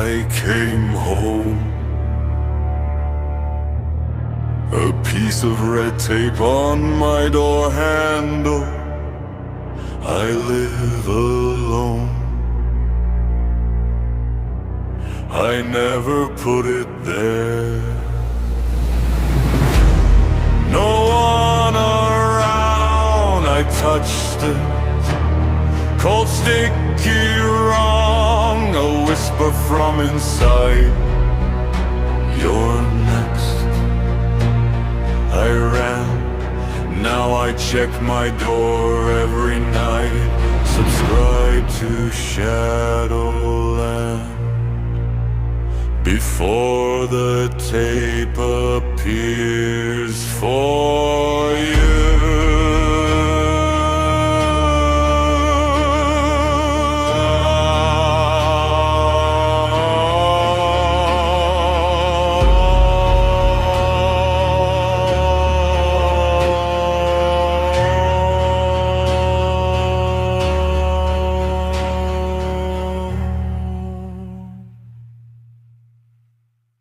I came home. A piece of red tape on my door handle. I live alone. I never put it there. No one around. I touched it. Cold, sticky, wrong. A whisper from inside. You're next. I ran. Now I check my door every night. Subscribe to Shadowland before the tape appears for